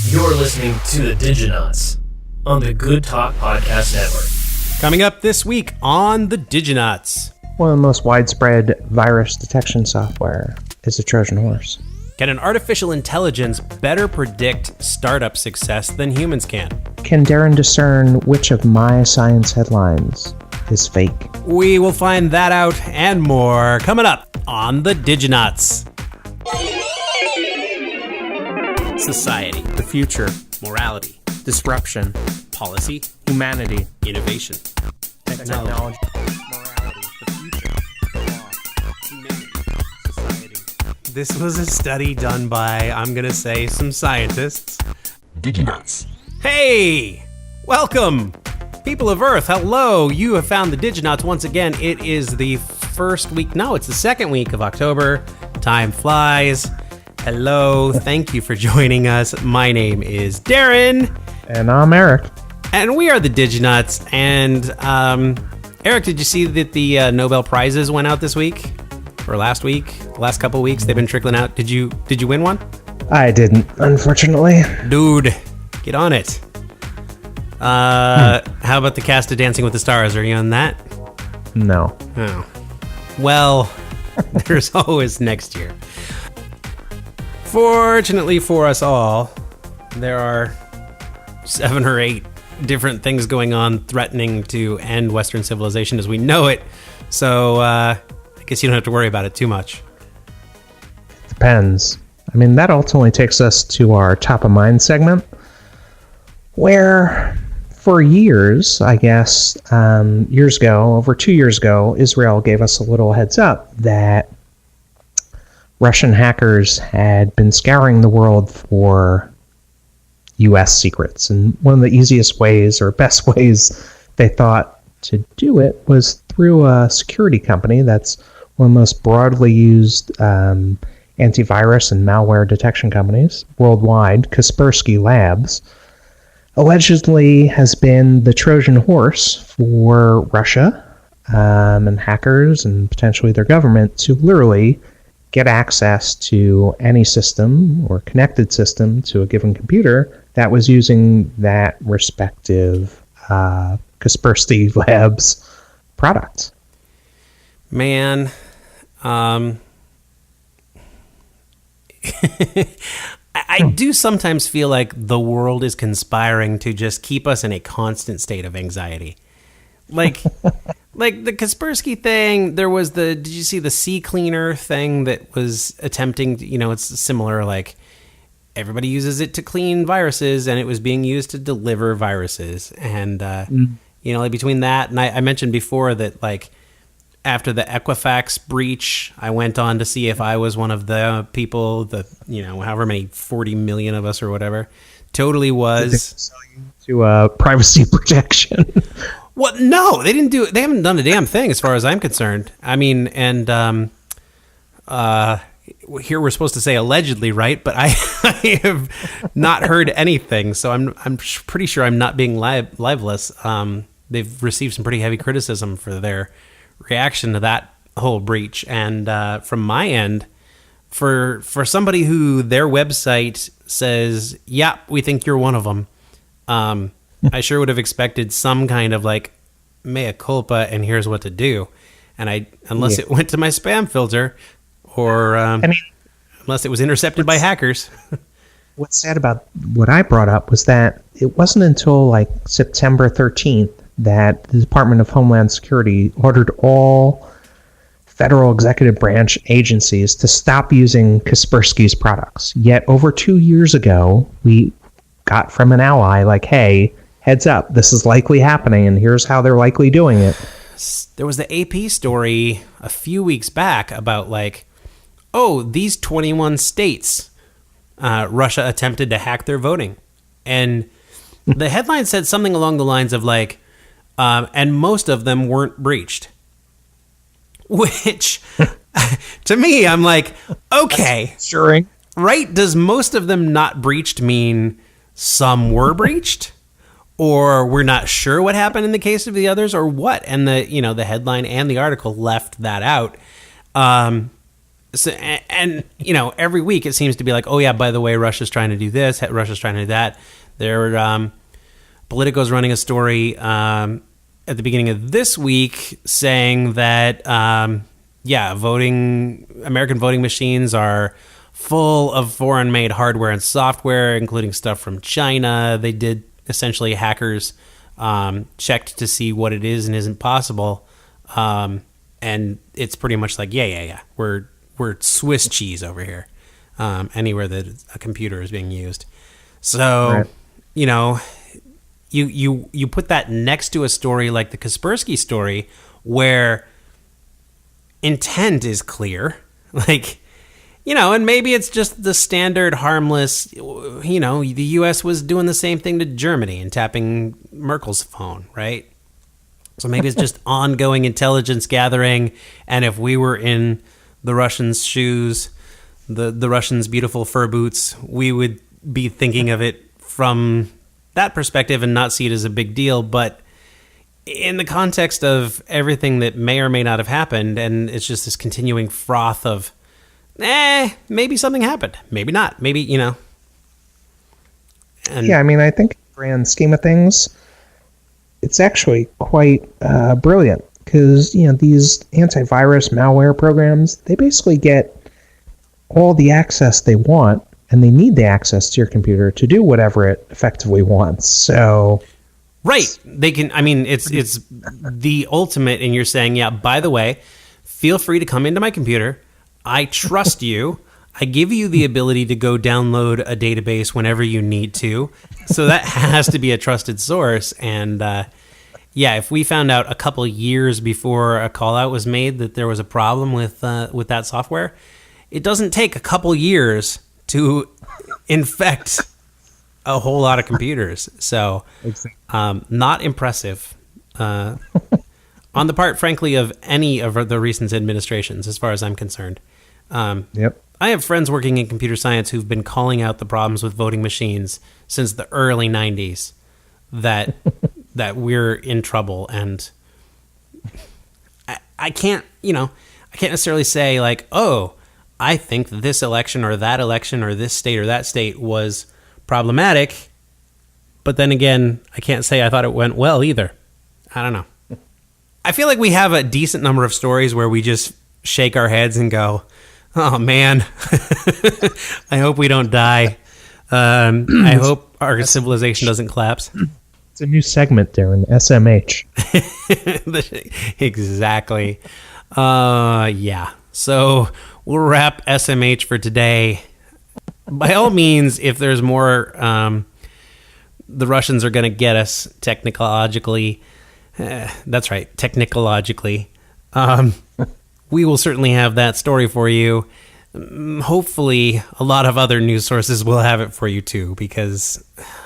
You're listening to the Diginauts on the Good Talk Podcast Network. Coming up this week on the Diginauts. One of the most widespread virus detection software is the Trojan horse. Can an artificial intelligence better predict startup success than humans can? Can Darren discern which of my science headlines is fake? We will find that out and more coming up on the Diginauts. Society, the future, morality, disruption, policy, humanity, innovation, technology, morality, the future, the law, humanity, society. This was a study done by, I'm going to say, some scientists. Diginauts. Hey! Welcome! People of Earth, hello! You have found the Diginauts once again. It is the first week, no, it's the second week of October. Time flies. Hello, thank you for joining us. My name is Darren. And I'm Eric. And we are the Diginauts. And Eric, did you see that the Nobel Prizes went out this week? Or last week? Last couple weeks, they've been trickling out. Did you win one? I didn't, unfortunately. Dude, get on it. How about the cast of Dancing with the Stars? Are you on that? No. Oh. Well, there's always next year. Fortunately for us all, there are 7 or 8 different things going on threatening to end Western civilization as we know it. So I guess you don't have to worry about it too much. Depends. I mean, that ultimately takes us to our top of mind segment, where for years, I guess, years ago, over 2 years ago, Israel gave us a little heads up that Russian hackers had been scouring the world for U.S. secrets. And one of the easiest ways, or best ways, they thought to do it was through a security company that's one of the most broadly used antivirus and malware detection companies worldwide, Kaspersky Labs, allegedly has been the Trojan horse for Russia and hackers and potentially their government to literally get access to any system or connected system to a given computer that was using that respective Kaspersky Labs product. Man, I do sometimes feel like the world is conspiring to just keep us in a constant state of anxiety. Like the Kaspersky thing, there was did you see the sea cleaner thing that was attempting to, it's similar, like everybody uses it to clean viruses and it was being used to deliver viruses. And, like between that and I mentioned before that, like, after the Equifax breach, I went on to see if I was one of the people, however many 40 million of us or whatever, totally was. To privacy protection. Well, no, they didn't do it. They haven't done a damn thing as far as I'm concerned. I mean, and here we're supposed to say allegedly, right? But I have not heard anything, so I'm pretty sure I'm not being libelous. They've received some pretty heavy criticism for their reaction to that whole breach, and from my end, for somebody who their website says, "Yeah, we think you're one of them." I sure would have expected some kind of like mea culpa and here's what to do. And unless it went to my spam filter or unless it was intercepted by hackers. What's sad about what I brought up was that it wasn't until like September 13th that the Department of Homeland Security ordered all federal executive branch agencies to stop using Kaspersky's products. Yet over 2 years ago, we got from an ally like, hey, heads up, this is likely happening, and here's how they're likely doing it. There was the AP story a few weeks back about like, oh, these 21 states, Russia attempted to hack their voting. And the headline said something along the lines of like, and most of them weren't breached. Which, to me, I'm like, okay. Sure. Right? Does most of them not breached mean some were breached? Or we're not sure what happened in the case of the others, or what? And the headline and the article left that out. So, and every week it seems to be like, oh yeah, by the way, Russia's trying to do this, Russia's trying to do that. Politico's running a story at the beginning of this week saying that American voting machines are full of foreign-made hardware and software, including stuff from China. They did essentially hackers checked to see what it is and isn't possible, and it's pretty much like we're Swiss cheese over here anywhere that a computer is being used. So right. You put that next to a story like the Kaspersky story where intent is clear, like, and maybe it's just the standard harmless, the U.S. was doing the same thing to Germany and tapping Merkel's phone, right? So maybe it's just ongoing intelligence gathering, and if we were in the Russians' shoes, the Russians' beautiful fur boots, we would be thinking of it from that perspective and not see it as a big deal. But in the context of everything that may or may not have happened, and it's just this continuing froth of, maybe something happened, maybe not, maybe, And yeah, I mean, I think in the grand scheme of things, it's actually quite brilliant because, these antivirus malware programs, they basically get all the access they want, and they need the access to your computer to do whatever it effectively wants. So, right, they can. I mean, it's the ultimate. And you're saying, yeah, by the way, feel free to come into my computer. I trust you. I give you the ability to go download a database whenever you need to. So that has to be a trusted source. And if we found out a couple years before a call out was made that there was a problem with that software, it doesn't take a couple years to infect a whole lot of computers. So not impressive on the part, frankly, of any of the recent administrations, as far as I'm concerned. Yep. I have friends working in computer science who've been calling out the problems with voting machines since the early 90s, that we're in trouble. And I can't necessarily say like, oh, I think this election or this state or that state was problematic. But then again, I can't say I thought it went well either. I don't know. I feel like we have a decent number of stories where we just shake our heads and go, oh man, I hope we don't die. I hope our civilization doesn't collapse. It's a new segment, Darren, SMH. Exactly. Yeah. So we'll wrap SMH for today. By all means, if there's more, the Russians are going to get us technologically. That's right, technologically. We will certainly have that story for you. Hopefully, a lot of other news sources will have it for you too, because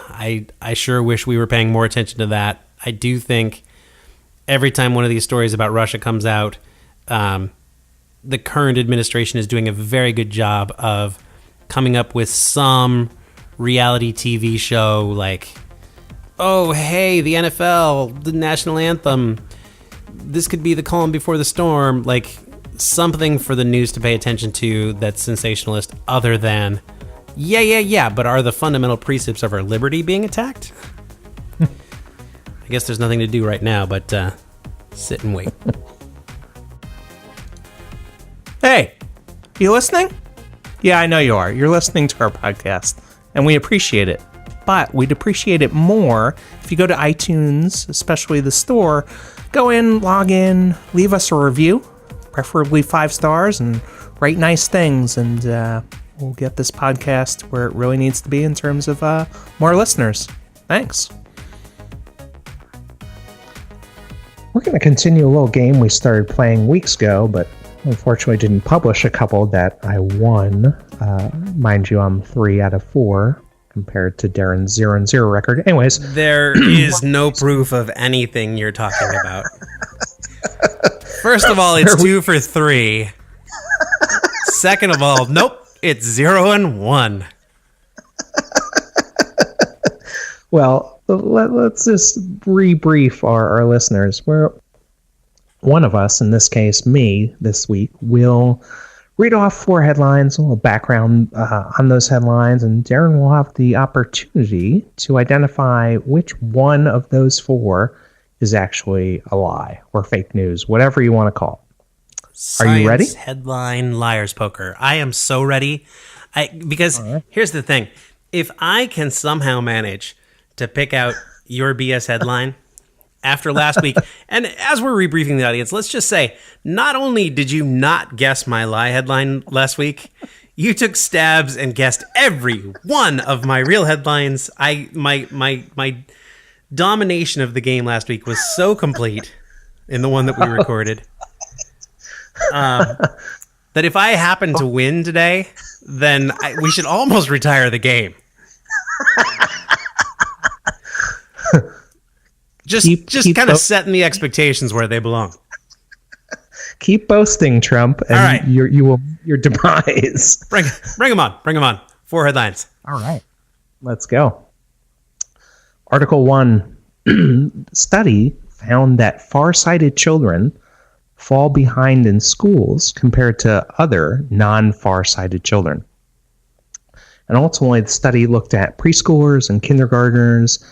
I sure wish we were paying more attention to that. I do think every time one of these stories about Russia comes out, the current administration is doing a very good job of coming up with some reality TV show like, oh, hey, the NFL, the national anthem, this could be the calm before the storm, like something for the news to pay attention to that's sensationalist other than, but are the fundamental precepts of our liberty being attacked? I guess there's nothing to do right now but sit and wait. Hey, you listening? Yeah, I know you are. You're listening to our podcast, and we appreciate it. But we'd appreciate it more if you go to iTunes, especially the store, go in, log in, leave us a review, preferably 5 stars, and write nice things, and we'll get this podcast where it really needs to be in terms of more listeners. Thanks. We're going to continue a little game we started playing weeks ago, but unfortunately didn't publish a couple that I won. Mind you, I'm 3 out of 4 compared to Darren's 0-0 record. Anyways. There is no proof of anything you're talking about. First of all, it's 2 for 3. Second of all, nope, it's 0 and 1. Well, let's just rebrief our listeners. One of us, in this case me, this week, will read off 4 headlines, a little background on those headlines, and Darren will have the opportunity to identify which one of those 4 is actually a lie or fake news, whatever you want to call it. Are you ready? Headline liar's poker. I am so ready. Because here's the thing. If I can somehow manage to pick out your BS headline after last week, and as we're rebriefing the audience, let's just say, not only did you not guess my lie headline last week, you took stabs and guessed every one of my real headlines. My domination of the game last week was so complete in the one that we recorded that if I happen to win today, then we should almost retire the game. Just kind of setting the expectations where they belong. Keep boasting, Trump, and all right. your demise. Bring them on. Bring them on. 4 headlines. All right. Let's go. Article 1. Study found that far-sighted children fall behind in schools compared to other non-far-sighted children. And ultimately, the study looked at preschoolers and kindergartners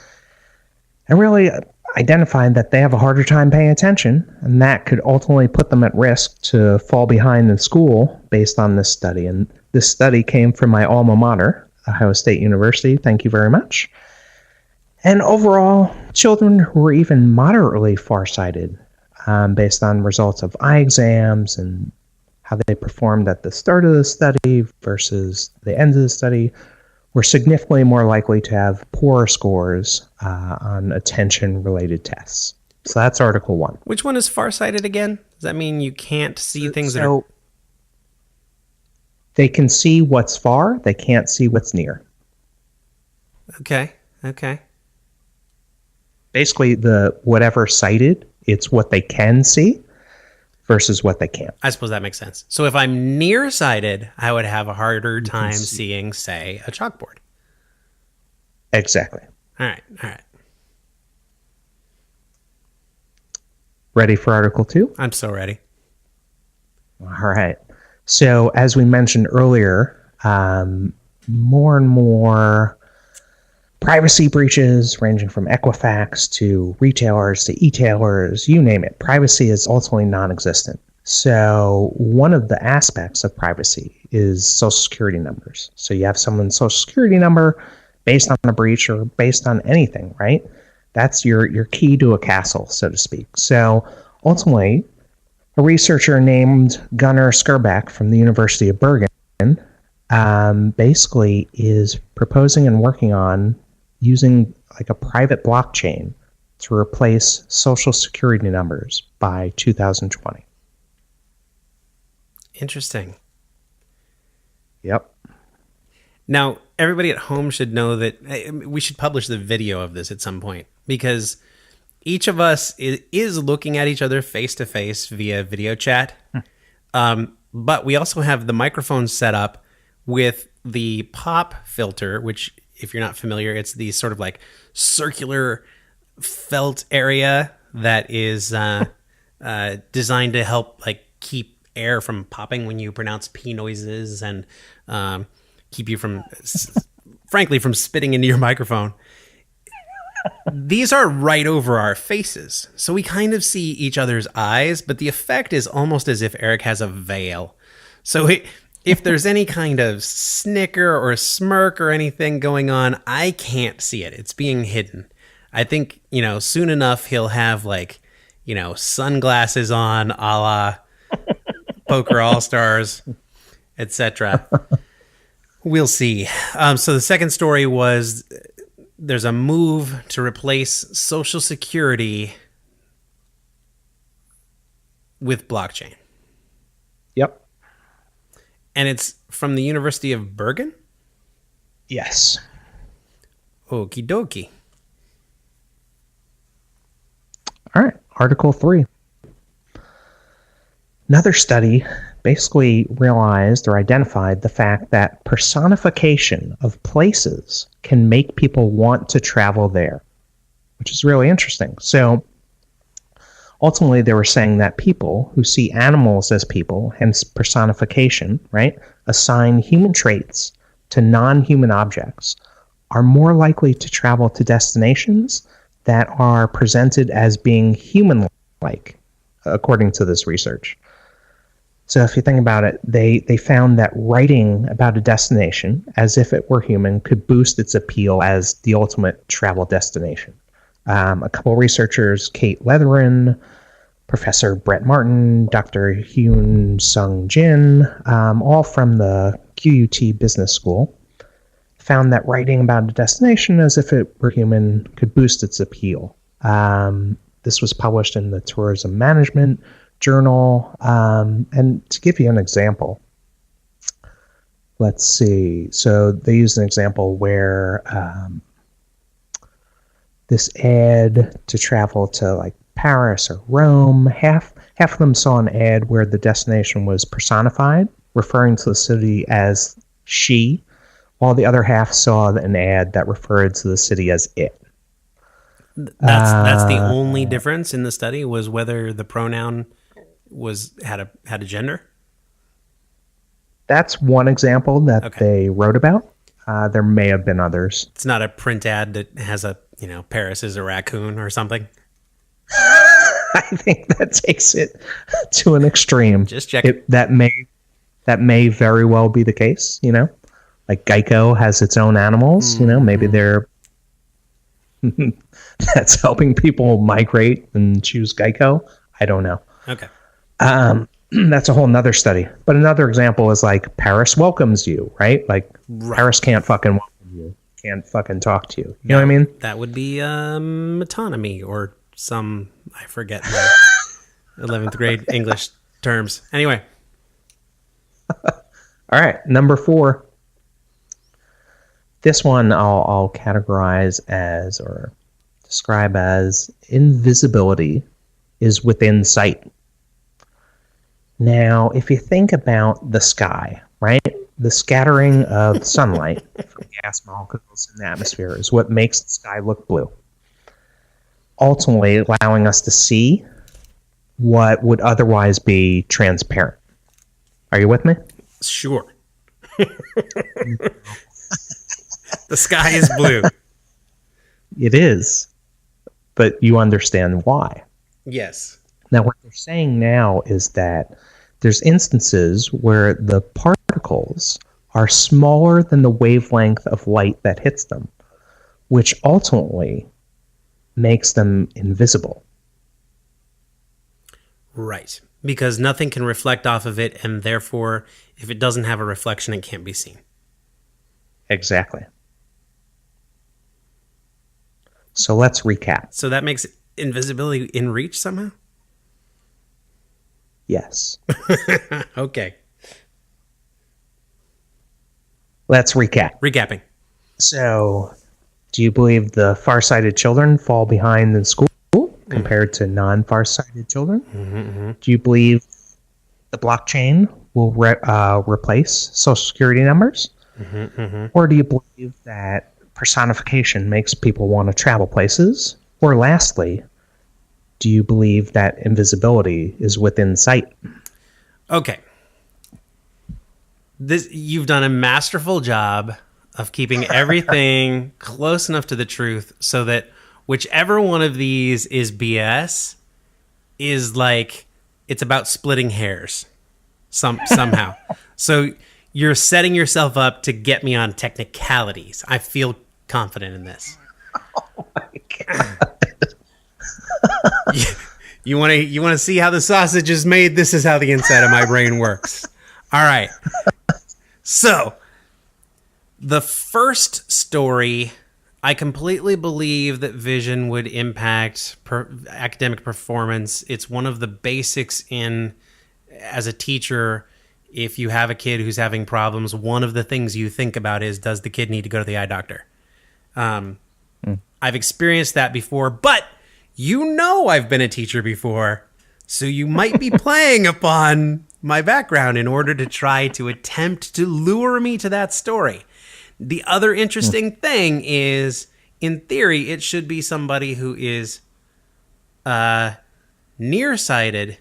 and really identified that they have a harder time paying attention, and that could ultimately put them at risk to fall behind in school based on this study. And this study came from my alma mater, Ohio State University. Thank you very much. And overall, children who were even moderately farsighted, based on results of eye exams and how they performed at the start of the study versus the end of the study, were significantly more likely to have poorer scores on attention-related tests. So that's Article 1. Which one is farsighted again? Does that mean you can't see things that are... They can see what's far, they can't see what's near. Okay. Basically, the whatever sighted, it's what they can see versus what they can't. I suppose that makes sense. So if I'm nearsighted, I would have a harder time seeing, say, a chalkboard. Exactly. All right. Ready for Article 2? I'm so ready. All right. So as we mentioned earlier, more and more privacy breaches ranging from Equifax to retailers to e-tailers, you name it. Privacy is ultimately non-existent. So one of the aspects of privacy is social security numbers. So you have someone's social security number based on a breach or based on anything, right? That's your key to a castle, so to speak. So ultimately, a researcher named Gunnar Skurbeck from the University of Bergen basically is proposing and working on using like a private blockchain to replace social security numbers by 2020. Interesting. Yep. Now, everybody at home should know that we should publish the video of this at some point, because each of us is looking at each other face to face via video chat. But we also have the microphone set up with the pop filter, which, if you're not familiar, it's the sort of like circular felt area that is designed to help like keep air from popping when you pronounce P noises and keep you from, frankly, from spitting into your microphone. These are right over our faces, so we kind of see each other's eyes, but the effect is almost as if Eric has a veil. So if there's any kind of snicker or smirk or anything going on, I can't see it. It's being hidden. I think, soon enough he'll have like, sunglasses on a la Poker All-Stars, etc. We'll see. So the second story was there's a move to replace Social Security with blockchain. Yep. And it's from the University of Bergen? Yes. Okie dokie. All right. Article 3. Another study basically realized or identified the fact that personification of places can make people want to travel there, which is really interesting. So Ultimately, they were saying that people who see animals as people, hence personification, right, assign human traits to non-human objects, are more likely to travel to destinations that are presented as being human-like, according to this research. So if you think about it, they found that writing about a destination as if it were human could boost its appeal as the ultimate travel destination. A couple researchers, Kate Leatherin, Professor Brett Martin, Dr. Hyun Sung Jin, all from the QUT Business School, found that writing about a destination as if it were human could boost its appeal. This was published in the Tourism Management Journal. And to give you an example, let's see. So they used an example where this ad to travel to like Paris or Rome, half of them saw an ad where the destination was personified, referring to the city as she, while the other half saw an ad that referred to the city as it. That's the only difference in the study, was whether the pronoun had a gender. That's one example that they wrote about. There may have been others. It's not a print ad that has Paris is a raccoon or something. I think that takes it to an extreme. Just check it. That may very well be the case. Like Geico has its own animals. Maybe they're that's helping people migrate and choose Geico. I don't know. Okay. That's a whole nother study. But another example is like Paris welcomes you, right? Like Paris can't fucking welcome you. Can't fucking talk to you. You know what I mean? That would be metonymy or some, I forget my 11th grade English terms. Anyway. All right. Number 4. This one I'll categorize as or describe as invisibility is within sight. Now, if you think about the sky, right? The scattering of sunlight from gas molecules in the atmosphere is what makes the sky look blue, ultimately allowing us to see what would otherwise be transparent. Are you with me? Sure. The sky is blue. It is, but you understand why. Yes. Now, what they're saying now is that there's instances where the particles are smaller than the wavelength of light that hits them, which ultimately makes them invisible. Right. Because nothing can reflect off of it, and therefore, if it doesn't have a reflection, it can't be seen. Exactly. So let's recap. So that makes invisibility in reach somehow? Yes. Okay. Let's recap. Recapping. So, do you believe the farsighted children fall behind in school compared to non-farsighted children? Mm-hmm. Do you believe the blockchain will replace Social Security numbers? Mm-hmm. Or do you believe that personification makes people want to travel places? Or lastly, do you believe that invisibility is within sight? Okay. You've done a masterful job of keeping everything close enough to the truth so that whichever one of these is BS is like it's about splitting hairs somehow. So you're setting yourself up to get me on technicalities. I feel confident in this. Oh my God. You want to see how the sausage is made? This is how the inside of my brain works. All right. So, the first story, I completely believe that vision would impact academic performance. It's one of the basics as a teacher. If you have a kid who's having problems, one of the things you think about is, does the kid need to go to the eye doctor? I've experienced that before, but I've been a teacher before, so you might be playing upon my background in order to try to attempt to lure me to that story. The other interesting thing is, in theory, it should be somebody who is Nearsighted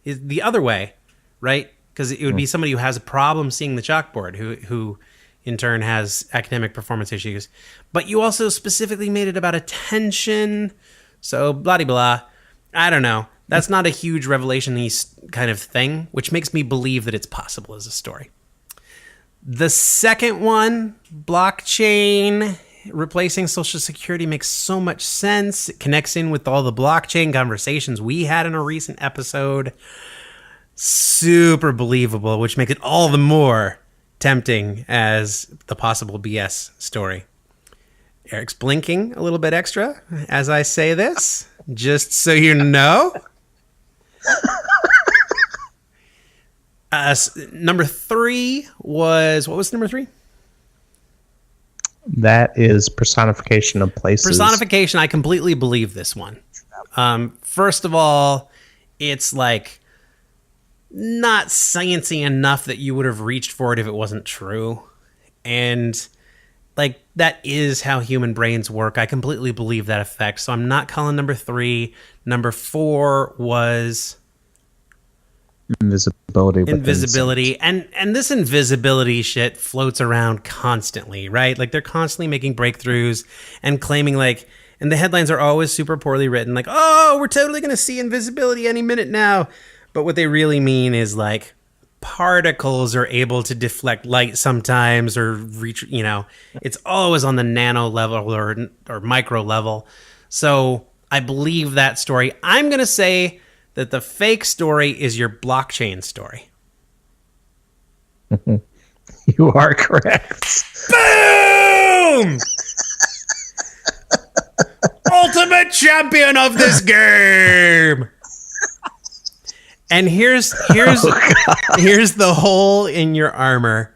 is the other way, right? Because it would be somebody who has a problem seeing the chalkboard, who in turn has academic performance issues. But you also specifically made it about attention. So blah-de-blah. I don't know. That's not a huge revelation-y kind of thing, which makes me believe that it's possible as a story. The second one, blockchain replacing Social Security, makes so much sense. It connects in with all the blockchain conversations we had in a recent episode. Super believable, which makes it all the more tempting as the possible BS story. Eric's blinking a little bit extra as I say this, just so you know. Number 3 was, what was number 3? That is personification of places. Personification, I completely believe this one. First of all, it's like not sciencey enough that you would have reached for it if it wasn't true. And like that is how human brains work. I completely believe that effect. So I'm not calling number 3. Number 4 was invisibility. And this invisibility shit floats around constantly, right? Like they're constantly making breakthroughs and claiming like, and the headlines are always super poorly written, like, oh, we're totally going to see invisibility any minute now. But what they really mean is like particles are able to deflect light sometimes or reach, you know, it's always on the nano level or micro level. So I believe that story. I'm going to say that the fake story is your blockchain story. You are correct. Boom! Ultimate champion of this game. And here's the hole in your armor.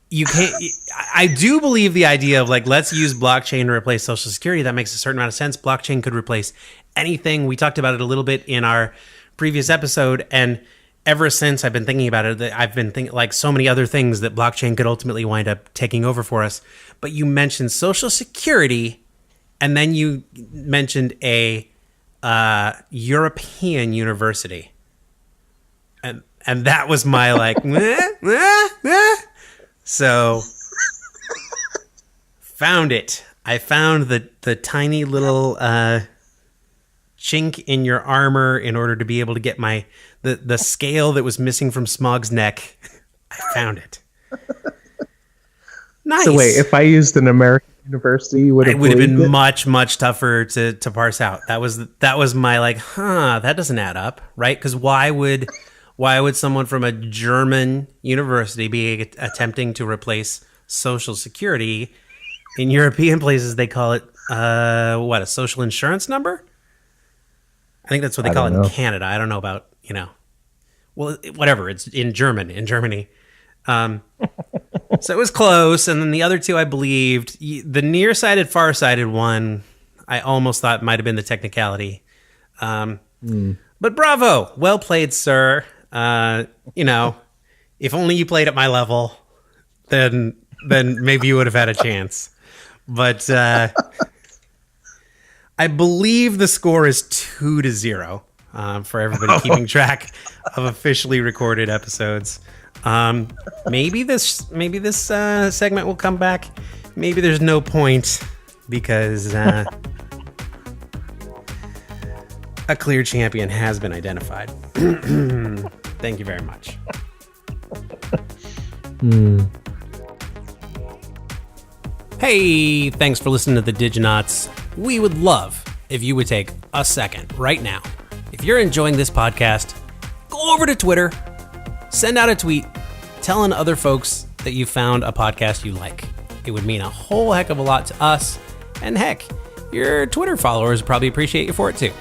You can't. I do believe the idea of like, let's use blockchain to replace Social Security. That makes a certain amount of sense. Blockchain could replace anything. We talked about it a little bit in our previous episode, and ever since I've been thinking about it, I've been thinking like so many other things that blockchain could ultimately wind up taking over for us. But you mentioned Social Security, and then you mentioned a European university, and that was my like. So, found it. I found the tiny little chink in your armor in order to be able to get the scale that was missing from Smog's neck. I found it. Nice. So wait, if I used an American university, would it have been much, much tougher to parse out. That was my like, that doesn't add up, right? Because why would someone from a German university be attempting to replace Social Security? In European places, they call it, a social insurance number? I think that's what they call it in Canada. I don't know about, well, whatever. It's in Germany. So it was close. And then the other two I believed. The nearsighted, farsighted one, I almost thought might have been the technicality. But bravo. Well played, sir. If only you played at my level, then maybe you would have had a chance. But I believe the score is 2-0 for everybody keeping track of officially recorded episodes. Maybe this segment will come back. Maybe there's no point because a clear champion has been identified. Thank you very much. Hey, thanks for listening to the Diginauts. We would love if you would take a second right now. If you're enjoying this podcast, go over to Twitter, send out a tweet telling other folks that you found a podcast you like. It would mean a whole heck of a lot to us, and heck, your Twitter followers probably appreciate you for it too.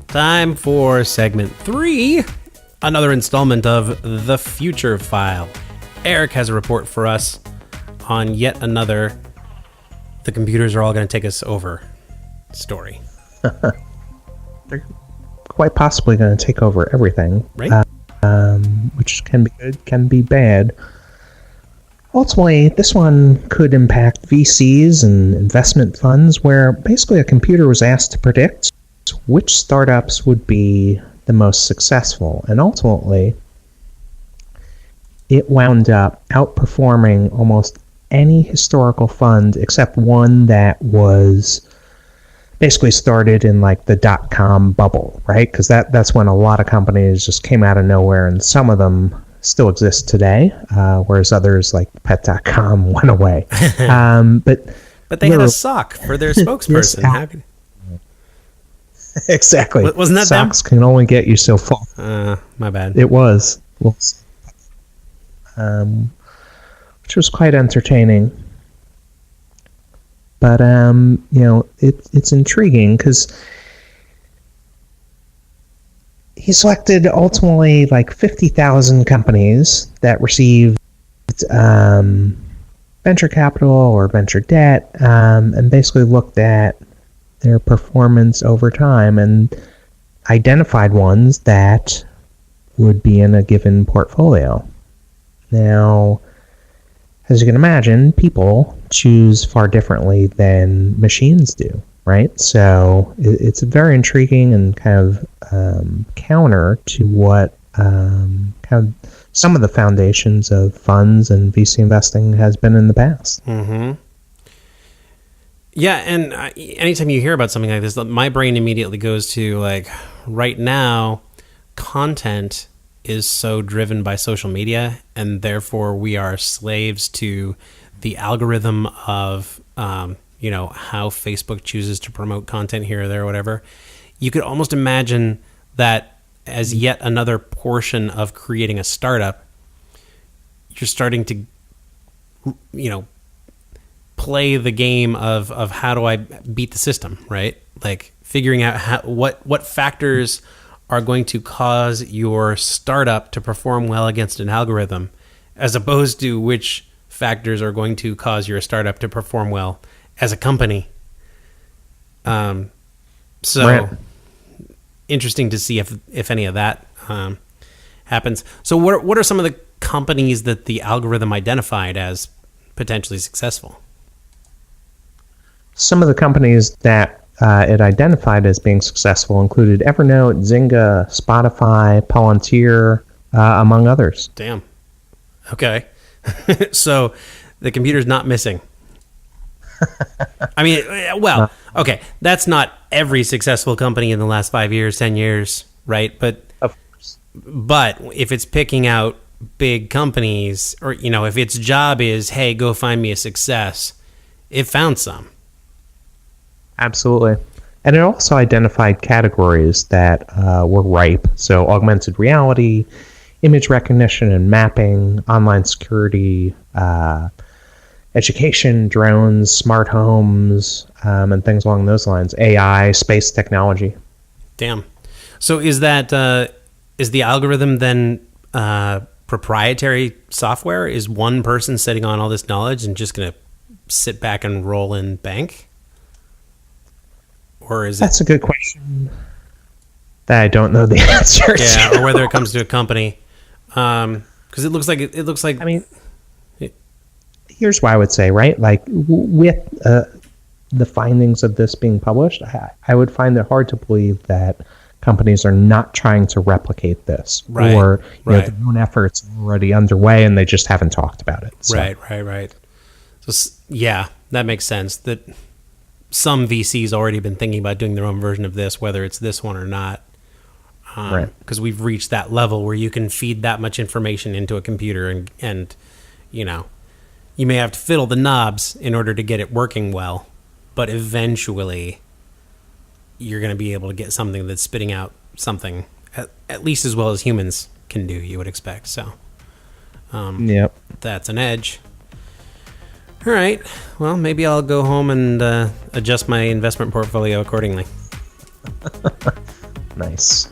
Time for segment 3, another installment of The Future File. Eric has a report for us on yet another "the computers are all going to take us over" story. They're quite possibly going to take over everything, right? Which can be good, can be bad. Ultimately, this one could impact VCs and investment funds, where basically a computer was asked to predict which startups would be the most successful. And ultimately, it wound up outperforming almost any historical fund except one that was basically started in like the dot-com bubble, right? Because that's when a lot of companies just came out of nowhere, and some of them still exist today, whereas others like pet.com went away. But they had a sock for their spokesperson. How could... Exactly. Wasn't that Socks them? can only get you so far. My bad. It was. Which was quite entertaining. But, it's intriguing because he selected ultimately like 50,000 companies that received venture capital or venture debt, and basically looked at their performance over time and identified ones that would be in a given portfolio. Now, as you can imagine, people choose far differently than machines do, right? So it's very intriguing and kind of counter to what kind of some of the foundations of funds and VC investing has been in the past. Mm-hmm. Yeah, and anytime you hear about something like this, my brain immediately goes to, like, right now, content is so driven by social media, and therefore we are slaves to the algorithm of, how Facebook chooses to promote content here or there or whatever. You could almost imagine that as yet another portion of creating a startup, you're starting to, play the game of how do I beat the system, right? Like figuring out what factors are going to cause your startup to perform well against an algorithm, as opposed to which factors are going to cause your startup to perform well as a company. Right. Interesting to see if any of that happens. So what are some of the companies that the algorithm identified as potentially successful? Some of the companies that it identified as being successful included Evernote, Zynga, Spotify, Palantir, among others. Damn. Okay. So the computer's not missing. I mean, well, okay, that's not every successful company in the last 5 years, 10 years, right? But of course. But if it's picking out big companies, or if its job is, hey, go find me a success, it found some. Absolutely. And it also identified categories that were ripe. So augmented reality, image recognition and mapping, online security, education, drones, smart homes, and things along those lines. AI, space technology. Damn. So is that is the algorithm then proprietary software? Is one person sitting on all this knowledge and just going to sit back and roll in bank? Or is That's a good question that I don't know the answer to. Yeah, or whether it comes to a company. Because it looks like. I mean, here's what I would say, right? Like with the findings of this being published, I would find it hard to believe that companies are not trying to replicate this, right, or their own efforts are already underway and they just haven't talked about it. So. Right. So yeah, that makes sense. That some VCs already been thinking about doing their own version of this, whether it's this one or not. Right. Because we've reached that level where you can feed that much information into a computer and you may have to fiddle the knobs in order to get it working well, but eventually you're going to be able to get something that's spitting out something at least as well as humans can do, you would expect. So yep, that's an edge. All right. Well, maybe I'll go home and adjust my investment portfolio accordingly. Nice.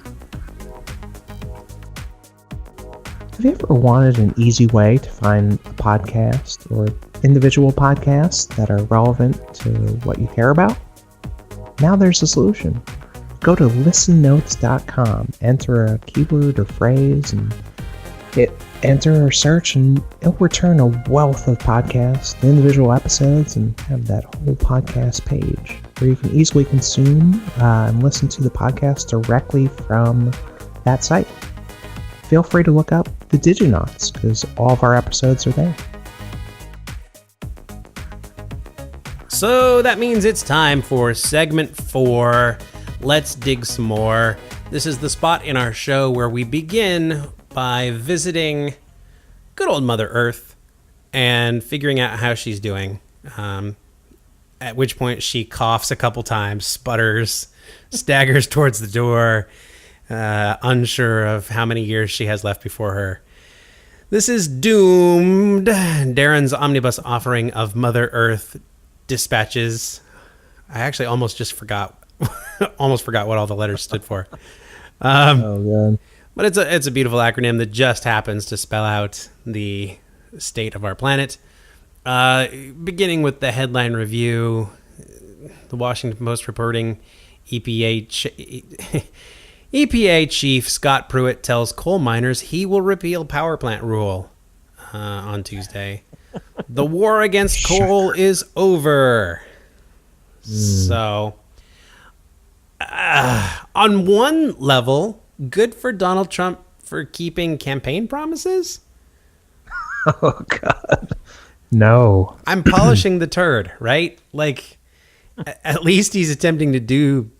Have you ever wanted an easy way to find a podcast or individual podcasts that are relevant to what you care about? Now there's a solution. Go to listennotes.com, enter a keyword or phrase, and Hit enter or search, and it'll return a wealth of podcasts, individual episodes, and have that whole podcast page where you can easily consume and listen to the podcast directly from that site. Feel free to look up the Diginauts because all of our episodes are there. So that means it's time for segment 4. Let's dig some more. This is the spot in our show where we begin by visiting good old Mother Earth and figuring out how she's doing. At which point she coughs a couple times, sputters, staggers towards the door, unsure of how many years she has left before her. This is Doomed, Darren's omnibus offering of Mother Earth dispatches. I actually almost forgot what all the letters stood for. Oh, God. But it's a beautiful acronym that just happens to spell out the state of our planet. Beginning with the headline review, the Washington Post reporting EPA Chief Scott Pruitt tells coal miners he will repeal power plant rule on Tuesday. The war against coal is over. So, on one level, good for Donald Trump for keeping campaign promises. Oh, God. No. I'm polishing the turd, right? Like, at least he's attempting to do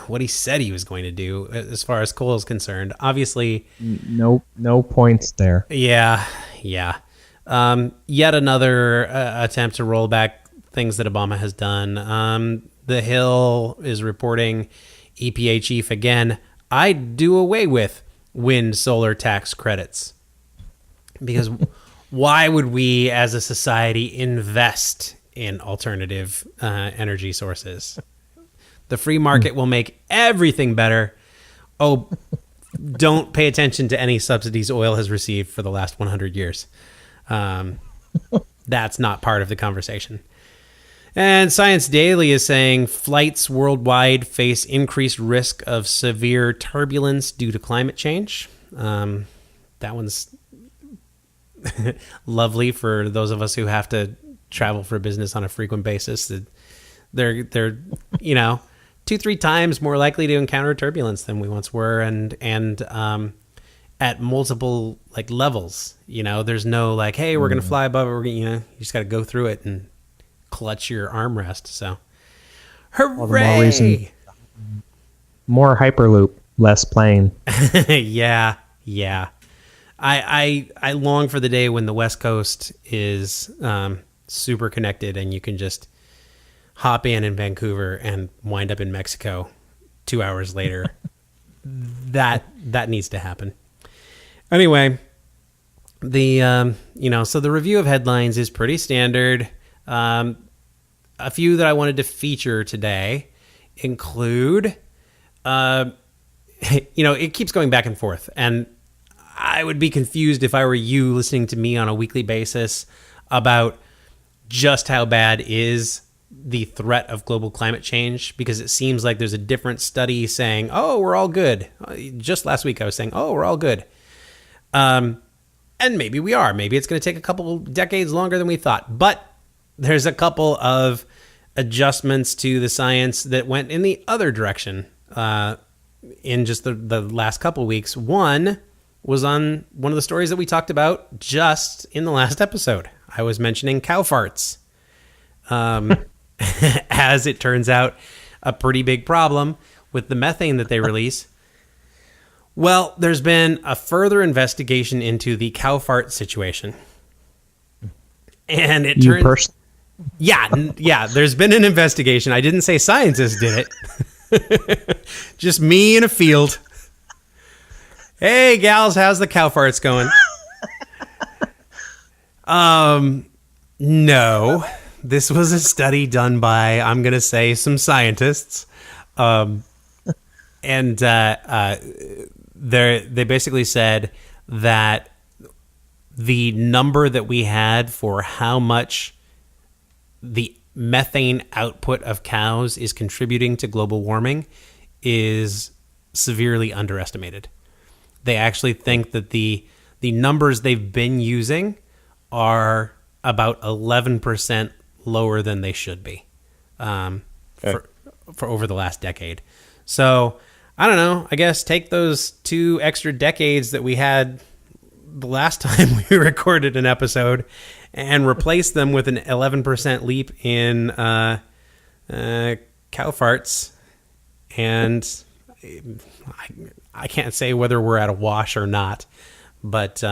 what he said he was going to do as far as coal is concerned. Obviously. No points there. Yeah. Yet another attempt to roll back things that Obama has done. The Hill is reporting EPA chief again, I'd do away with wind solar tax credits. Because why would we as a society invest in alternative energy sources? The free market will make everything better. Oh, don't pay attention to any subsidies oil has received for the last 100 years. That's not part of the conversation. And Science Daily is saying flights worldwide face increased risk of severe turbulence due to climate change. That one's lovely for those of us who have to travel for business on a frequent basis. They're 2-3 times more likely to encounter turbulence than we once were, and at multiple levels. There's no hey, we're gonna fly above it. You just got to go through it and clutch your armrest. So, hooray! More Hyperloop, less plane. Yeah. I long for the day when the West Coast is super connected and you can just hop in Vancouver and wind up in Mexico 2 hours later. that needs to happen. Anyway, so the review of headlines is pretty standard. A few that I wanted to feature today include, it keeps going back and forth, and I would be confused if I were you listening to me on a weekly basis about just how bad is the threat of global climate change, because it seems like there's a different study saying, oh, we're all good. Just last week I was saying, oh, we're all good. And maybe we are. Maybe it's going to take a couple decades longer than we thought. But there's a couple of adjustments to the science that went in the other direction in just the last couple weeks. One was on one of the stories that we talked about just in the last episode. I was mentioning cow farts. As it turns out, a pretty big problem with the methane that they release. Well, there's been a further investigation into the cow fart situation. And it turns... Yeah, there's been an investigation. I didn't say scientists did it. Just me in a field. Hey, gals, how's the cow farts going? No. This was a study done by, I'm going to say, some scientists. And they basically said that the number that we had for how much the methane output of cows is contributing to global warming is severely underestimated. They actually think that the the numbers they've been using are about 11% lower than they should be for over the last decade. So I don't know. I guess take those 2 extra decades that we had the last time we recorded an episode and replace them with an 11% leap in cow farts. And I can't say whether we're at a wash or not, but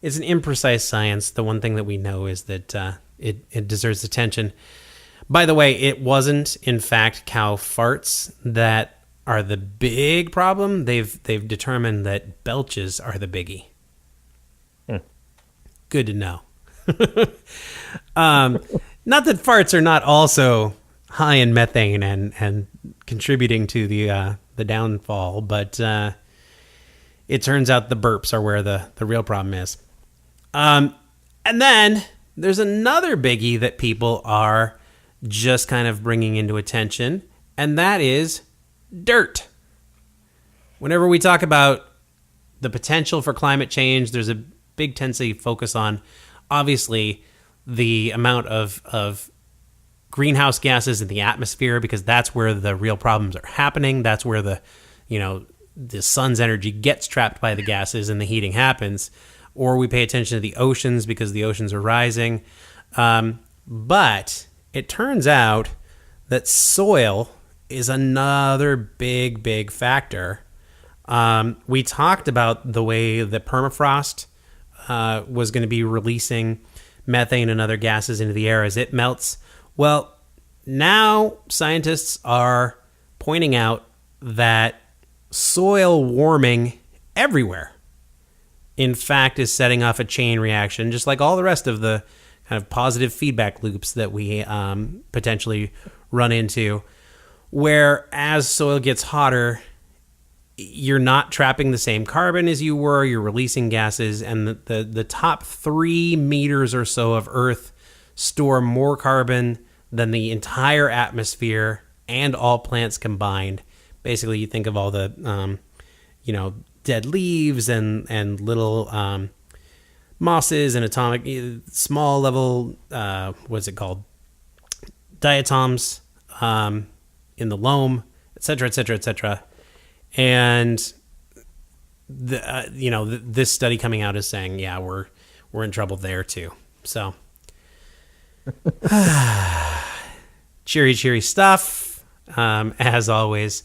it's an imprecise science. The one thing that we know is that it deserves attention. By the way, it wasn't, in fact, cow farts that are the big problem. They've determined that belches are the biggie. Good to know. Not that farts are not also high in methane and contributing to the downfall, but it turns out the burps are where the real problem is. And then there's another biggie that people are just kind of bringing into attention, and that is dirt. Whenever we talk about the potential for climate change, there's a big tendency to focus on, obviously, the amount of greenhouse gases in the atmosphere, because that's where the real problems are happening. That's where the sun's energy gets trapped by the gases and the heating happens. Or we pay attention to the oceans because the oceans are rising. But it turns out that soil is another big factor. We talked about the way that permafrost was going to be releasing methane and other gases into the air as it melts. Well, now scientists are pointing out that soil warming everywhere, in fact, is setting off a chain reaction, just like all the rest of the kind of positive feedback loops that we potentially run into, where as soil gets hotter, you're not trapping the same carbon as you were, you're releasing gases, and the top 3 meters or so of Earth store more carbon than the entire atmosphere and all plants combined. Basically, you think of all the, dead leaves and little mosses and atomic, small level, what's it called? Diatoms in the loam, et cetera, et cetera, et cetera. And this study coming out is saying, yeah, we're in trouble there too. So cheery stuff, as always.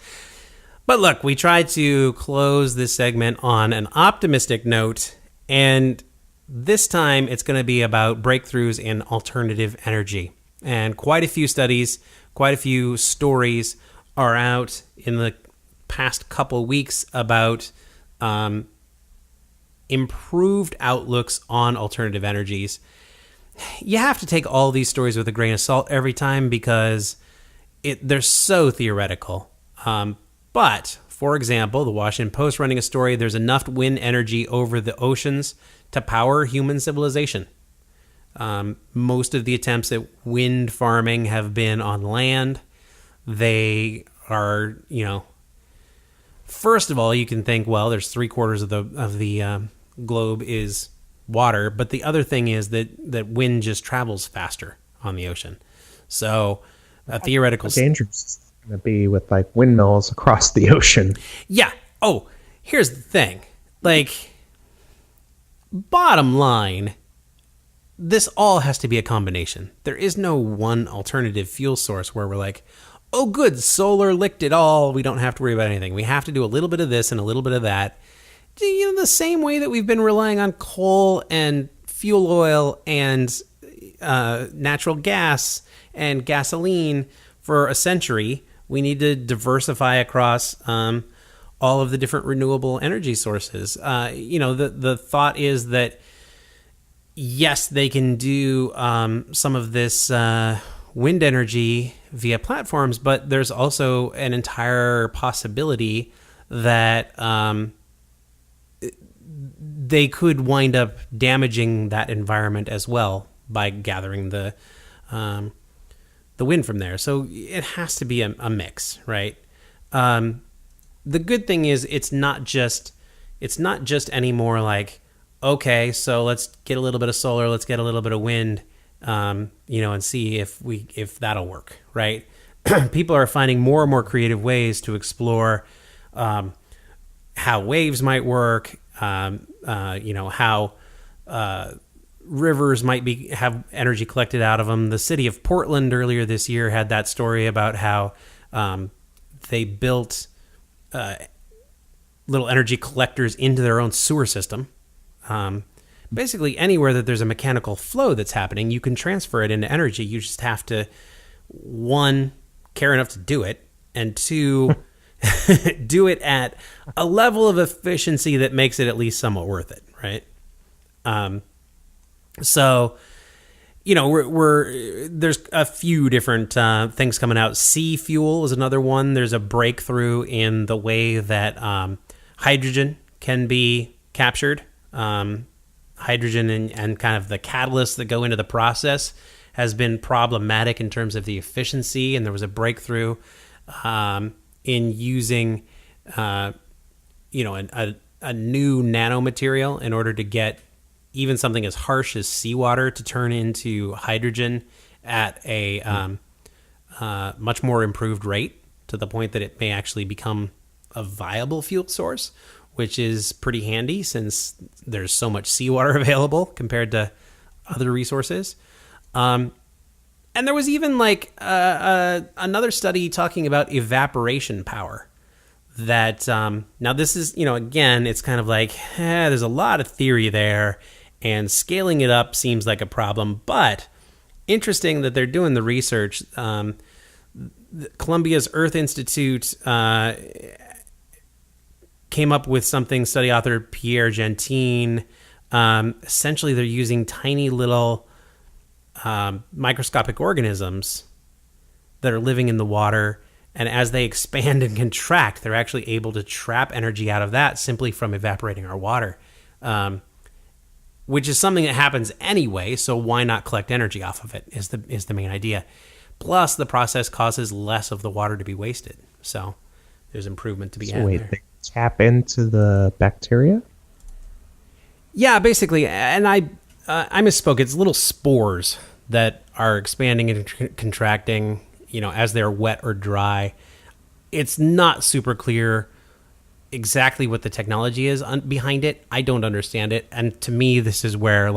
But look, we tried to close this segment on an optimistic note, and this time it's going to be about breakthroughs in alternative energy. And quite a few studies, quite a few stories are out in the past couple weeks about improved outlooks on alternative energies. You have to take all these stories with a grain of salt every time because they're so theoretical. But, for example, the Washington Post running a story, there's enough wind energy over the oceans to power human civilization. Most of the attempts at wind farming have been on land. They are, first of all, you can think, well, there's 3/4 of the globe is water, but the other thing is that wind just travels faster on the ocean. So theoretical... How dangerous is it going to be with like windmills across the ocean? Yeah. Oh, here's the thing. Like, bottom line, this all has to be a combination. There is no one alternative fuel source where we're like, oh, good, solar licked it all. We don't have to worry about anything. We have to do a little bit of this and a little bit of that. The same way that we've been relying on coal and fuel oil and natural gas and gasoline for a century, we need to diversify across all of the different renewable energy sources. The thought is that, yes, they can do some of this wind energy via platforms, but there's also an entire possibility that they could wind up damaging that environment as well by gathering the wind from there. So it has to be a mix, right? The good thing is it's not just anymore like, okay, so let's get a little bit of solar, let's get a little bit of wind, and see if that'll work, right? People are finding more and more creative ways to explore how waves might work, how rivers might have energy collected out of them. The city of Portland earlier this year had that story about how they built little energy collectors into their own sewer system. Basically, anywhere that there's a mechanical flow that's happening, you can transfer it into energy. You just have to, one, care enough to do it, and two, do it at a level of efficiency that makes it at least somewhat worth it, right? So, there's a few different things coming out. Sea fuel is another one. There's a breakthrough in the way that hydrogen can be captured. Hydrogen and kind of the catalysts that go into the process has been problematic in terms of the efficiency, and there was a breakthrough in using a new nanomaterial in order to get even something as harsh as seawater to turn into hydrogen at a much more improved rate, to the point that it may actually become a viable fuel source, which is pretty handy since there's so much seawater available compared to other resources. And there was even another study talking about evaporation power. That now this is, again, it's kind of like, there's a lot of theory there, and scaling it up seems like a problem. But interesting that they're doing the research. Columbia's Earth Institute came up with something, study author Pierre Gentine. Essentially, they're using tiny little microscopic organisms that are living in the water, and as they expand and contract, they're actually able to trap energy out of that simply from evaporating our water, which is something that happens anyway, so why not collect energy off of it is the main idea. Plus, the process causes less of the water to be wasted, so there's improvement to be had there. They tap into the bacteria? Yeah, basically, and I misspoke. It's little spores that are expanding and contracting, as they're wet or dry. It's not super clear exactly what the technology is behind it. I don't understand it, and to me, this is where,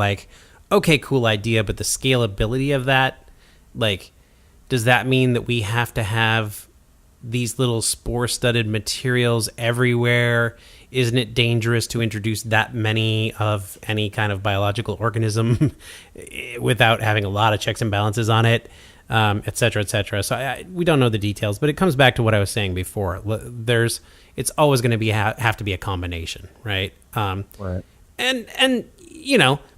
okay, cool idea, but the scalability of that, does that mean that we have to have these little spore-studded materials everywhere? Isn't it dangerous to introduce that many of any kind of biological organism without having a lot of checks and balances on it, et cetera, et cetera? So we don't know the details, but it comes back to what I was saying before. It's always going to have to be a combination, right? Right. And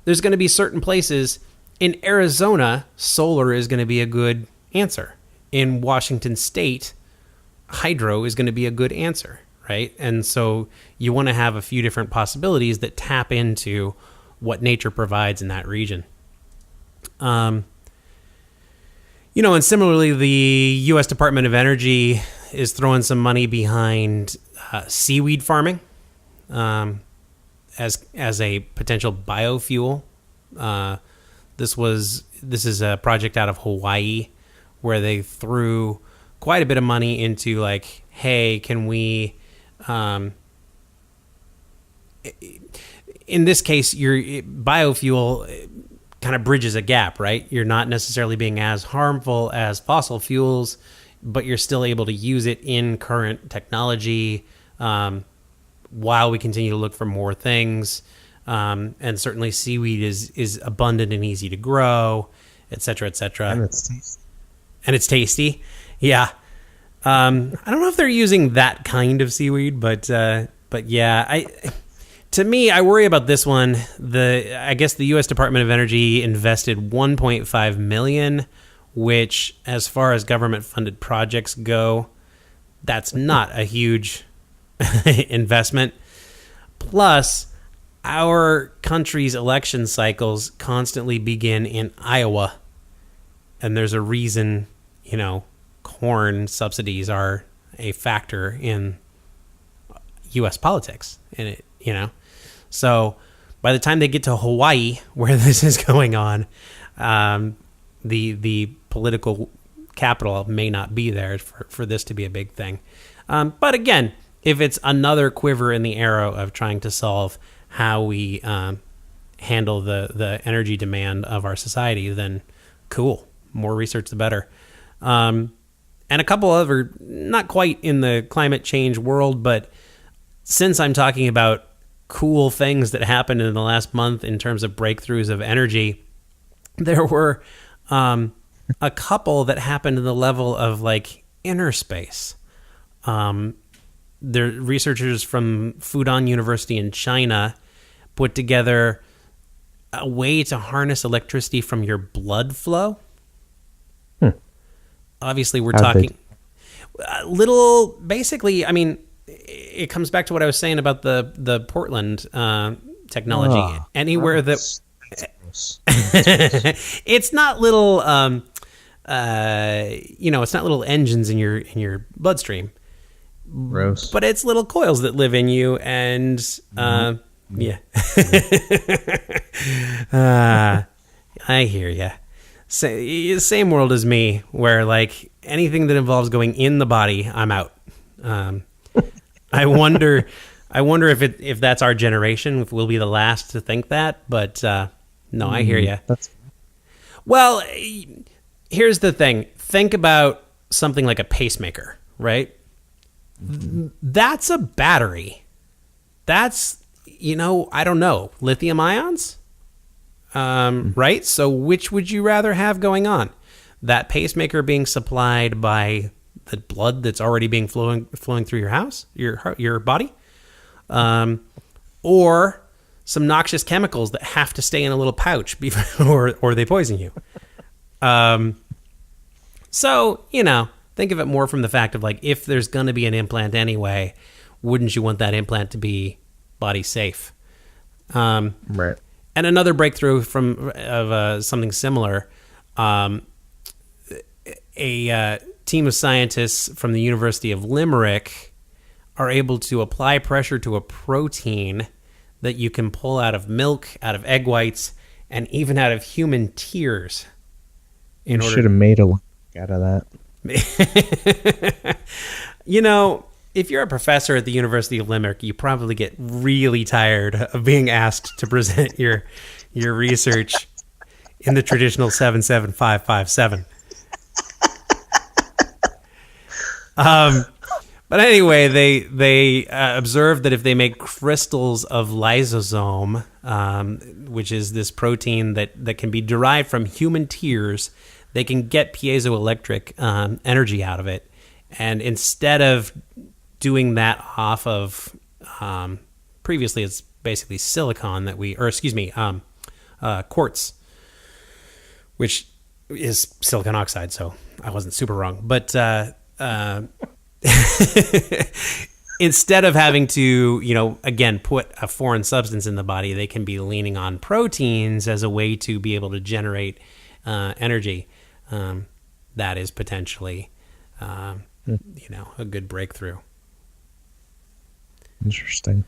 there's going to be certain places in Arizona, solar is going to be a good answer. In Washington State, hydro is going to be a good answer, right? And so you want to have a few different possibilities that tap into what nature provides in that region. And similarly, the U.S. Department of Energy is throwing some money behind seaweed farming as a potential biofuel. This is a project out of Hawaii where they threw quite a bit of money into hey, can we, in this case, your biofuel kind of bridges a gap, right? You're not necessarily being as harmful as fossil fuels, but you're still able to use it in current technology while we continue to look for more things. And certainly seaweed is abundant and easy to grow, et cetera, et cetera. And it's tasty. And it's tasty. Yeah. I don't know if they're using that kind of seaweed, but yeah, to me, I worry about this one. I guess the U.S. Department of Energy invested $1.5 million, which, as far as government-funded projects go, that's not a huge investment. Plus, our country's election cycles constantly begin in Iowa, and there's a reason, corn subsidies are a factor in U.S. politics, and so by the time they get to Hawaii, where this is going on, the political capital may not be there for this to be a big thing. But again, if it's another quiver in the arrow of trying to solve how we handle the energy demand of our society, then cool. More research, the better. And a couple other, not quite in the climate change world, but since I'm talking about cool things that happened in the last month in terms of breakthroughs of energy, there were a couple that happened in the level of like inner space. The researchers from Fudan University in China put together a way to harness electricity from your blood flow. Obviously, we're talking little. Basically, I mean, it comes back to what I was saying about the Portland technology. Anywhere that it's not little, it's not little engines in your bloodstream. Gross. But it's little coils that live in you, and yeah. I hear you. Same world as me, where like anything that involves going in the body, I'm out. I wonder if that's our generation, if we'll be the last to think that. But no, I hear you. Well, here's the thing. Think about something like a pacemaker, right? That's a battery. That's, I don't know, lithium ions? Right? So which would you rather have going on? That pacemaker being supplied by the blood that's already being flowing through your house, your body? Or some noxious chemicals that have to stay in a little pouch before or they poison you. So, think of it more from the fact of like, if there's going to be an implant anyway, wouldn't you want that implant to be body safe? Right. And another breakthrough of something similar, a team of scientists from the University of Limerick are able to apply pressure to a protein that you can pull out of milk, out of egg whites, and even out of human tears. You should have made a look out of that. If you're a professor at the University of Limerick, you probably get really tired of being asked to present your research in the traditional 77557. But anyway, they observed that if they make crystals of lysosome, which is this protein that can be derived from human tears, they can get piezoelectric energy out of it. And instead of doing that off of, previously it's basically silicon quartz, which is silicon oxide, so I wasn't super wrong. But instead of having to, again, put a foreign substance in the body, they can be leaning on proteins as a way to be able to generate energy. That is potentially, a good breakthrough. Interesting.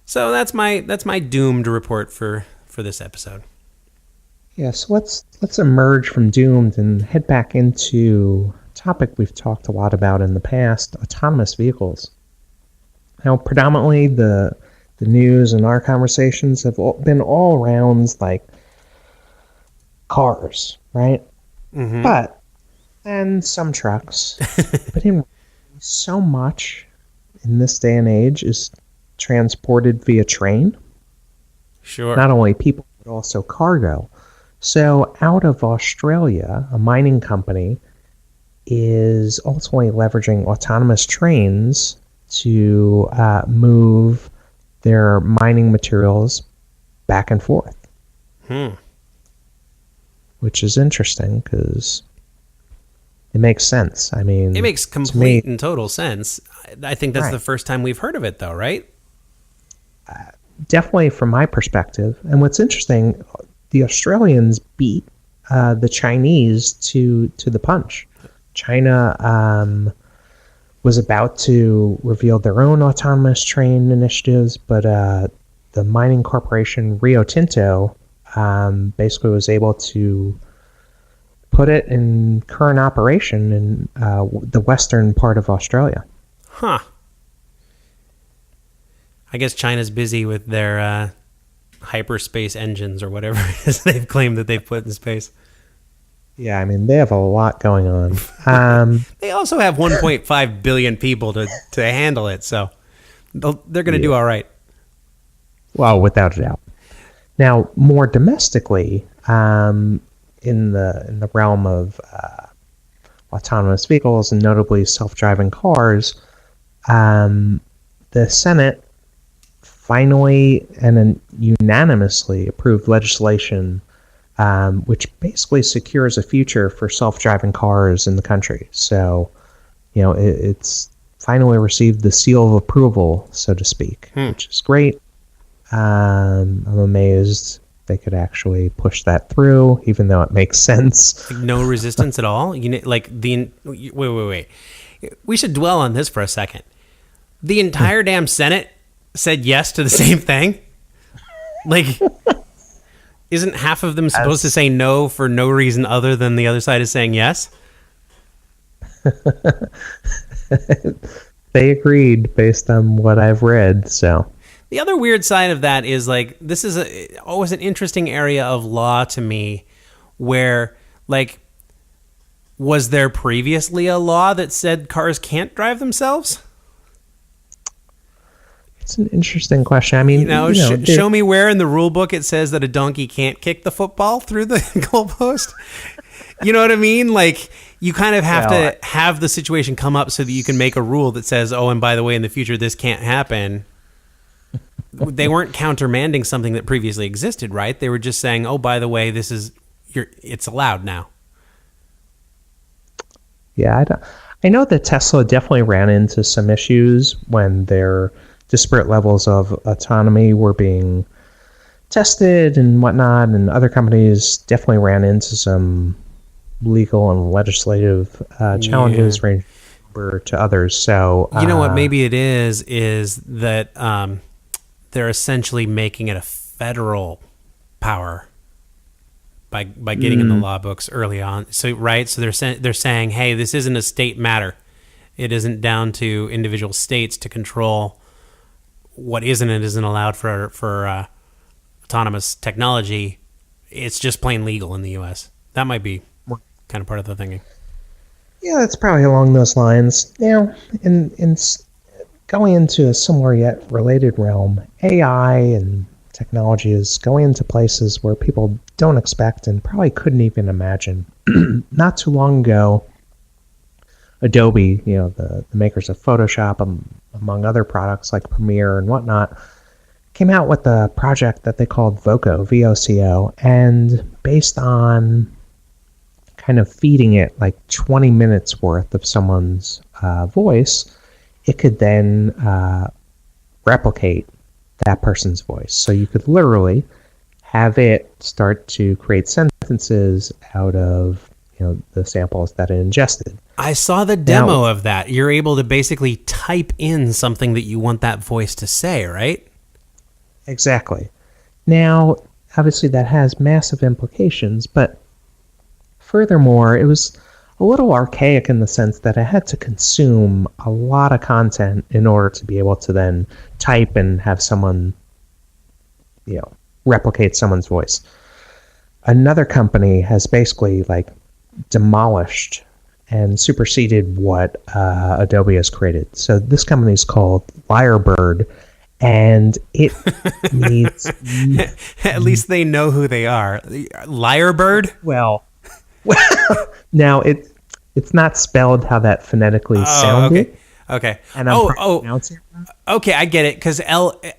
So that's my doomed report for this episode. Yeah, so let's emerge from doomed and head back into a topic we've talked a lot about in the past: autonomous vehicles. Now, predominantly the news and our conversations have been all around like cars, right? Mm-hmm. But and some trucks, but so much in this day and age is transported via train. Sure. Not only people, but also cargo. So out of Australia, a mining company is ultimately leveraging autonomous trains to move their mining materials back and forth. Which is interesting because it makes sense. I mean, it makes complete and total sense. I think that's the first time we've heard of it, though, right? Definitely from my perspective. And what's interesting, the Australians beat the Chinese to the punch. China was about to reveal their own autonomous train initiatives, but the mining corporation Rio Tinto basically was able to put it in current operation in the western part of Australia. Huh. I guess China's busy with their hyperspace engines or whatever it is they've claimed that they've put in space. Yeah, I mean, they have a lot going on. They also have 1.5 billion people to handle it, so they're going to do all right. Well, without a doubt. Now, more domestically, in the realm of autonomous vehicles and notably self-driving cars, the Senate finally and unanimously approved legislation which basically secures a future for self-driving cars in the country. So, it's finally received the seal of approval, so to speak, which is great. I'm amazed they could actually push that through, even though it makes sense. Like no resistance at all? Wait. We should dwell on this for a second. The entire damn Senate said yes to the same thing? Like, isn't half of them supposed to say no for no reason other than the other side is saying yes? They agreed based on what I've read, so. The other weird side of that is, like, this is always an interesting area of law to me where, like, was there previously a law that said cars can't drive themselves? It's an interesting question. I mean, show me where in the rule book it says that a donkey can't kick the football through the goalpost. You know what I mean? Like, you kind of have to have the situation come up so that you can make a rule that says, oh, and by the way, in the future, this can't happen. They weren't countermanding something that previously existed, right? They were just saying, oh, by the way, it's allowed now. Yeah, I know that Tesla definitely ran into some issues when their disparate levels of autonomy were being tested and whatnot, and other companies definitely ran into some legal and legislative challenges ranging to others. So you know what maybe it is that they're essentially making it a federal power by getting in the law books early on. So they're saying, hey, this isn't a state matter. It isn't down to individual states to control what isn't and isn't allowed for autonomous technology. It's just plain legal in the U.S. That might be kind of part of the thinking. Yeah, that's probably along those lines. Now, in going into a similar yet related realm, AI and technology is going into places where people don't expect and probably couldn't even imagine. Not too long ago, Adobe, the makers of Photoshop, among other products like Premiere and whatnot, came out with a project that they called Voco, V-O-C-O, and based on kind of feeding it like 20 minutes worth of someone's voice, it could then replicate that person's voice. So you could literally have it start to create sentences out of the samples that it ingested. I saw the demo of that. You're able to basically type in something that you want that voice to say, right? Exactly. Now, obviously that has massive implications, but furthermore, it was a little archaic in the sense that I had to consume a lot of content in order to be able to then type and have someone, replicate someone's voice. Another company has basically demolished and superseded what Adobe has created. So this company is called Lyrebird, and it needs... At least they know who they are. Lyrebird? Well, now it's not spelled how that phonetically sounded. Okay. And I'm pronouncing it. Okay, I get it. Because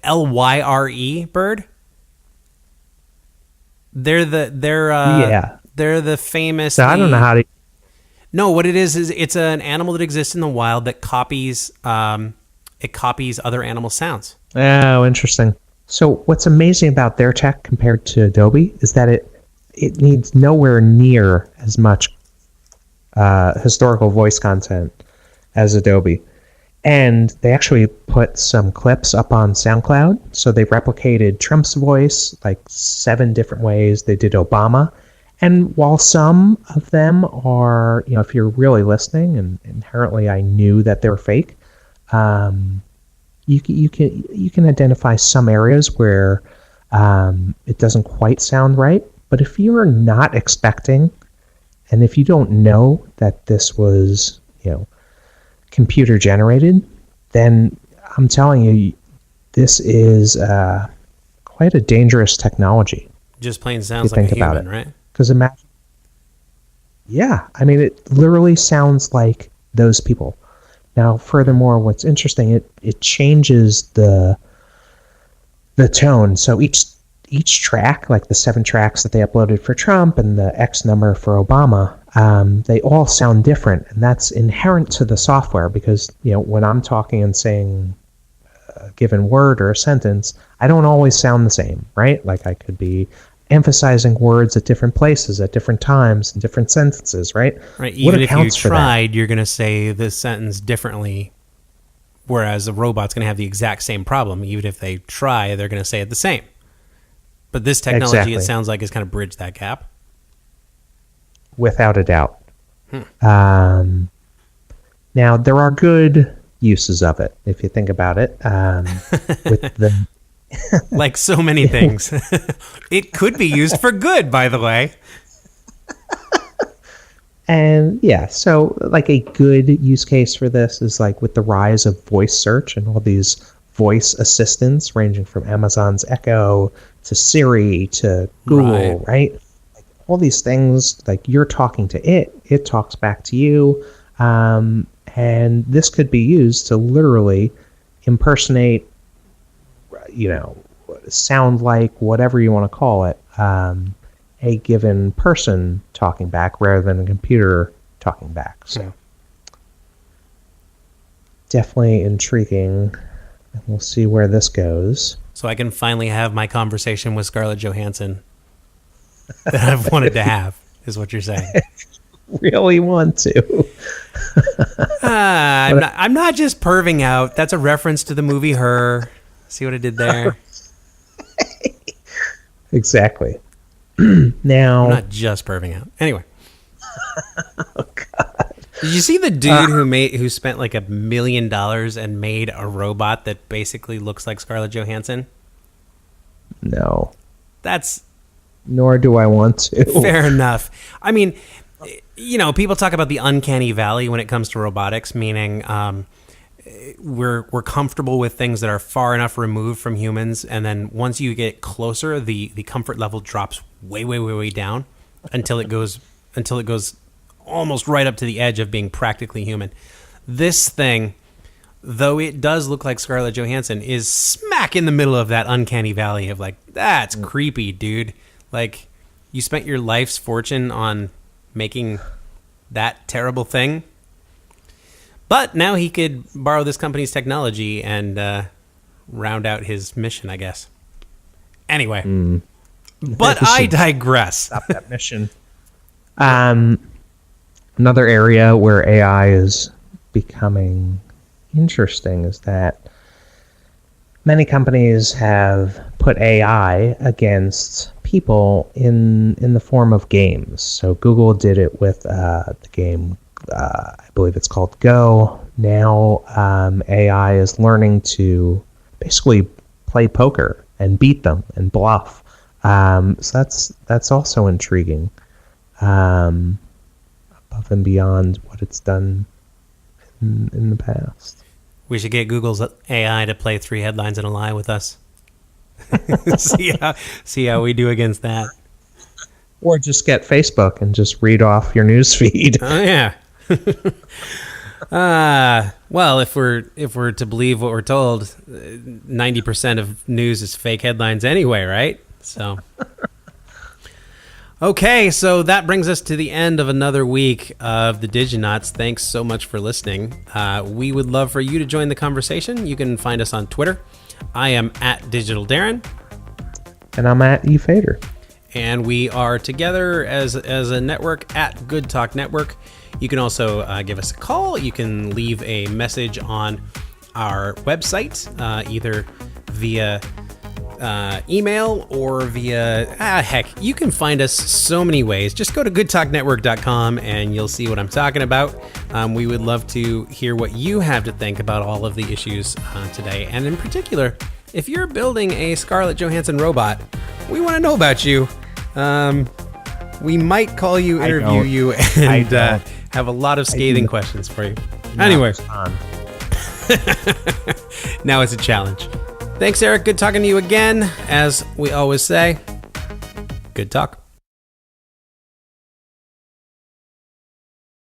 Lyre bird. They're the famous. So I don't know how to. No, what it is it's an animal that exists in the wild that copies other animal sounds. Oh, interesting. So what's amazing about their tech compared to Adobe is that it needs nowhere near as much historical voice content as Adobe. And they actually put some clips up on SoundCloud. So they replicated Trump's voice like 7 different ways. They did Obama. And while some of them are, if you're really listening, and inherently I knew that they were fake, you can identify some areas where it doesn't quite sound right. But if you're not expecting, and if you don't know that this was, computer generated, then I'm telling you, this is quite a dangerous technology. Just plain sounds like a human, right? Because imagine, it literally sounds like those people. Now, furthermore, what's interesting, it changes the tone. So each track, like the 7 tracks that they uploaded for Trump and the X number for Obama, they all sound different, and that's inherent to the software because, when I'm talking and saying a given word or a sentence, I don't always sound the same, right? Like I could be emphasizing words at different places at different times in different sentences, right? Right. Even if you tried, you're going to say this sentence differently, whereas a robot's going to have the exact same problem. Even if they try, they're going to say it the same. But this technology, It sounds like, is kind of bridged that gap. Without a doubt. Now, there are good uses of it, if you think about it. With the like so many things. It could be used for good, by the way. And so like a good use case for this is like with the rise of voice search and all these voice assistants ranging from Amazon's Echo to Siri to Google, right? Like all these things, like you're talking to it talks back to you. And this could be used to literally impersonate, sound like, whatever you want to call it, a given person talking back rather than a computer talking back. So definitely intriguing. We'll see where this goes. So I can finally have my conversation with Scarlett Johansson that I've wanted to have, is what you're saying. Really want to. I'm not just perving out. That's a reference to the movie Her. See what I did there? Exactly. Now, I'm not just perving out. Anyway. Oh God. Did you see the dude who spent like $1 million and made a robot that basically looks like Scarlett Johansson? No. That's... Nor do I want to. Fair enough. I mean, people talk about the uncanny valley when it comes to robotics, meaning we're comfortable with things that are far enough removed from humans, and then once you get closer, the comfort level drops way, way, way, way down until it goes almost right up to the edge of being practically human. This thing, though it does look like Scarlett Johansson, is smack in the middle of that uncanny valley of like, that's creepy, dude. Like, you spent your life's fortune on making that terrible thing, but now he could borrow this company's technology and round out his mission, I guess. Anyway, but I digress. Stop that mission. Another area where AI is becoming interesting is that many companies have put AI against people in the form of games. So Google did it with the game, I believe it's called Go. Now AI is learning to basically play poker and beat them and bluff. So that's also intriguing. Above and beyond what it's done in the past. We should get Google's AI to play 3 headlines and a lie with us. see how we do against that. Or just get Facebook and just read off your news feed. Oh yeah. Well, if we're to believe what we're told, 90% of news is fake headlines anyway, right? So. Okay, so that brings us to the end of another week of the Diginauts. Thanks so much for listening. We would love for you to join the conversation. You can find us on Twitter. I am at Digital Darren. And I'm at eFader. And we are together as a network at Good Talk Network. You can also give us a call. You can leave a message on our website, either via email or via heck, you can find us so many ways. Just go to goodtalknetwork.com and you'll see what I'm talking about. We would love to hear what you have to think about all of the issues today, and in particular, if you're building a Scarlett Johansson robot, we want to know about you. We might call you, interview you, and have a lot of scathing questions for you. Anyway, now it's a challenge. Thanks, Eric. Good talking to you again. As we always say, good talk.